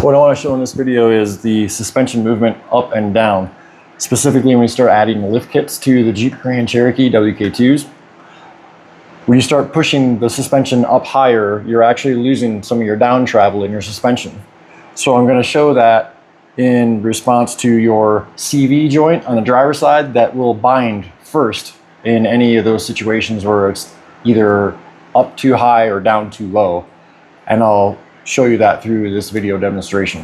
What I want to show in this video is the suspension movement up and down, specifically when we start adding lift kits to the Jeep Grand Cherokee WK2s. When you start pushing the suspension up higher, you're actually losing some of your down travel in your suspension. So I'm going to show that in response to your CV joint on the driver's side that will bind first in any of those situations where it's either up too high or down too low. And I'll show you that through this video demonstration.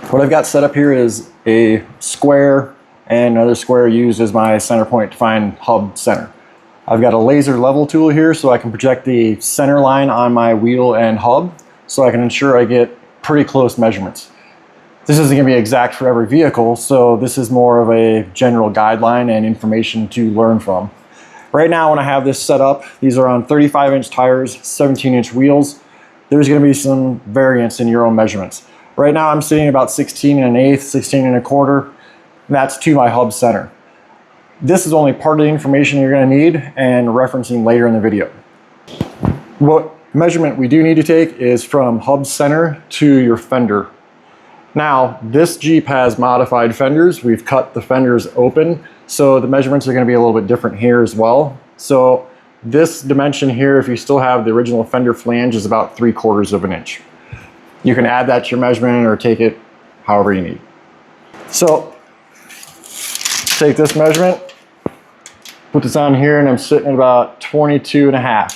What I've got set up here is a square and another square used as my center point to find hub center. I've got a laser level tool here so I can project the center line on my wheel and hub so I can ensure I get pretty close measurements. This isn't going to be exact for every vehicle, so this is more of a general guideline and information to learn from. Right now when I have this set up, these are on 35-inch tires, 17-inch wheels. There's going to be some variance in your own measurements. Right now I'm sitting about 16 1/8, 16 1/4, and that's to my hub center. This is only part of the information you're going to need and referencing later in the video. What measurement we do need to take is from hub center to your fender. Now, this Jeep has modified fenders. We've cut the fenders open, so the measurements are going to be a little bit different here as well. So this dimension here, if you still have the original fender flange, is about 3/4 of an inch. You can add that to your measurement or take it however you need. So take this measurement, put this on here, and I'm sitting at about 22.5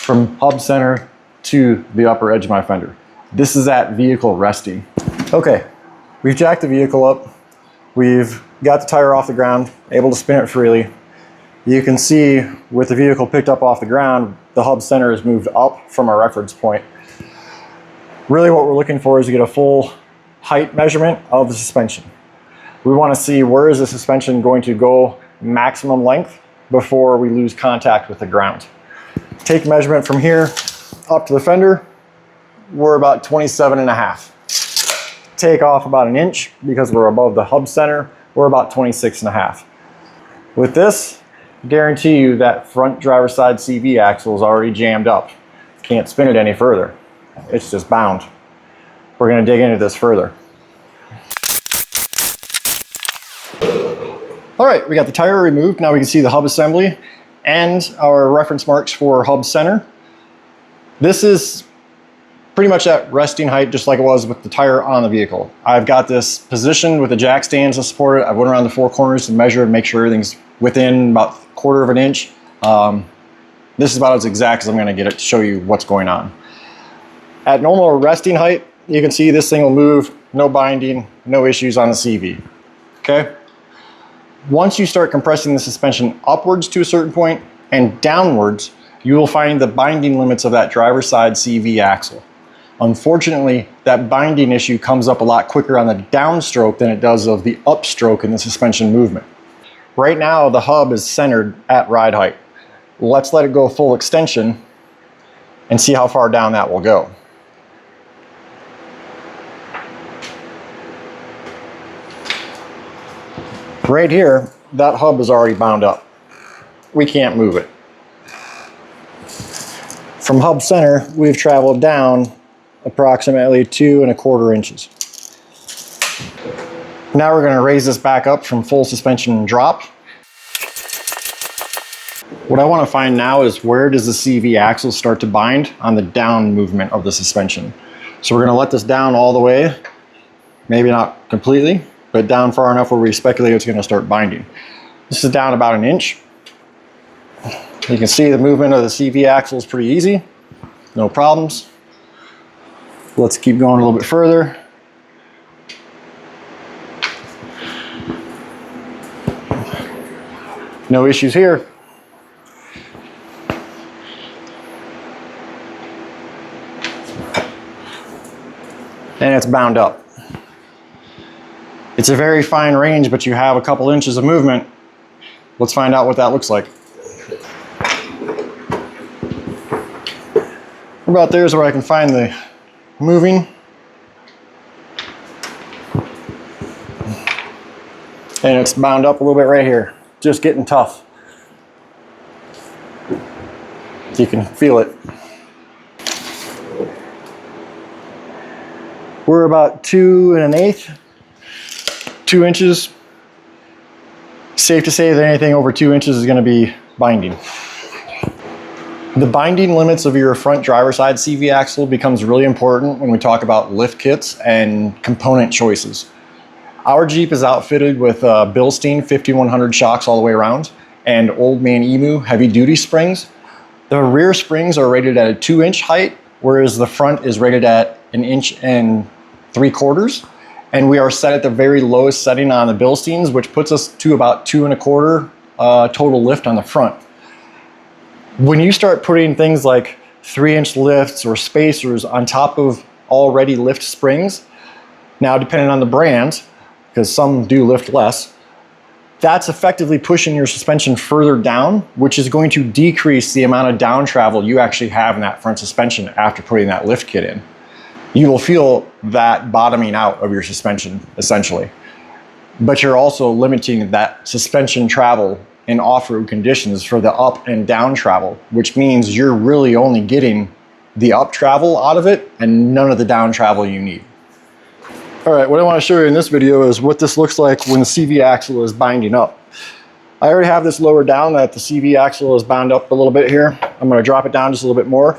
from hub center to the upper edge of my fender. This is at vehicle resting. Okay, we've jacked the vehicle up. We've got the tire off the ground, able to spin it freely. You can see with the vehicle picked up off the ground, the hub center is moved up from our reference point. Really what we're looking for is to get a full height measurement of the suspension. We want to see where is the suspension going to go maximum length before we lose contact with the ground. Take measurement from here up to the fender. We're about 27.5. Take off about an inch because we're above the hub center. We're about 26.5. With this, guarantee you that front driver's side CV axle is already jammed up. Can't spin it any further. It's just bound. We're going to dig into this further. All right, we got the tire removed. Now we can see the hub assembly and our reference marks for hub center. This is pretty much at resting height, just like it was with the tire on the vehicle. I've got this positioned with the jack stands to support it. I went around the four corners to measure and make sure everything's within about 1/4 of an inch. This is about as exact as I'm going to get it to show you what's going on. At normal resting height, you can see this thing will move, no binding, no issues on the CV. Okay? Once you start compressing the suspension upwards to a certain point and downwards, you will find the binding limits of that driver's side CV axle. Unfortunately, that binding issue comes up a lot quicker on the downstroke than it does of the upstroke in the suspension movement. Right now, the hub is centered at ride height. Let's let it go full extension and see how far down that will go. Right here, that hub is already bound up. We can't move it. From hub center, we've traveled down approximately 2 1/4 inches. Now we're going to raise this back up from full suspension and drop. What I want to find now is where does the CV axle start to bind on the down movement of the suspension. So we're going to let this down all the way, maybe not completely, but down far enough where we speculate it's going to start binding. This is down about an inch. You can see the movement of the CV axle is pretty easy, no problems. Let's keep going a little bit further. No issues here. And it's bound up. It's a very fine range, but you have a couple inches of movement. Let's find out what that looks like. About there is where I can find the moving. And it's bound up a little bit right here. Just getting tough. You can feel it. We're about 2 1/8, 2 inches. Safe to say that anything over 2 inches is going to be binding. The binding limits of your front driver side CV axle becomes really important when we talk about lift kits and component choices. Our Jeep is outfitted with Bilstein 5100 shocks all the way around and Old Man Emu heavy duty springs. The rear springs are rated at a 2-inch height, whereas the front is rated at 1 3/4 inches. And we are set at the very lowest setting on the Bilsteins, which puts us to about 2 1/4 total lift on the front. When you start putting things like 3-inch lifts or spacers on top of already lift springs, now depending on the brand, because some do lift less, that's effectively pushing your suspension further down, which is going to decrease the amount of down travel you actually have in that front suspension after putting that lift kit in. You will feel that bottoming out of your suspension, essentially. But you're also limiting that suspension travel in off-road conditions for the up and down travel, which means you're really only getting the up travel out of it and none of the down travel you need. All right, what I want to show you in this video is what this looks like when the CV axle is binding up. I already have this lowered down that the CV axle is bound up a little bit here. I'm going to drop it down just a little bit more.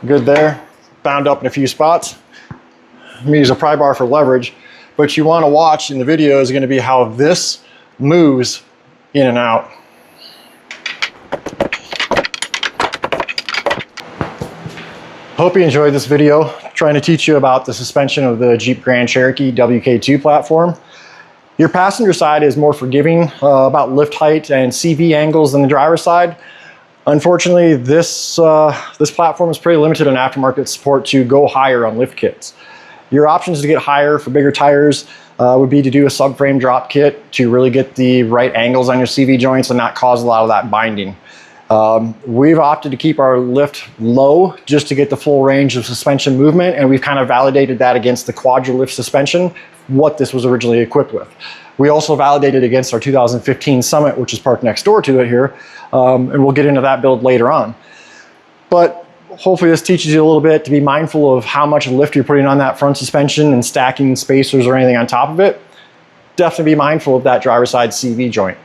Good there, bound up in a few spots. I'm gonna use a pry bar for leverage, but you wanna watch in the video is gonna be how this moves in and out. Hope you enjoyed this video, trying to teach you about the suspension of the Jeep Grand Cherokee WK2 platform. Your passenger side is more forgiving about lift height and CV angles than the driver's side. Unfortunately, this platform is pretty limited on aftermarket support to go higher on lift kits. Your options to get higher for bigger tires would be to do a subframe drop kit to really get the right angles on your CV joints and not cause a lot of that binding. We've opted to keep our lift low just to get the full range of suspension movement, and we've kind of validated that against the quadra-lift suspension, what this was originally equipped with. We also validated against our 2015 Summit, which is parked next door to it here, and we'll get into that build later on. But hopefully this teaches you a little bit to be mindful of how much lift you're putting on that front suspension and stacking spacers or anything on top of it. Definitely be mindful of that driver side CV joint.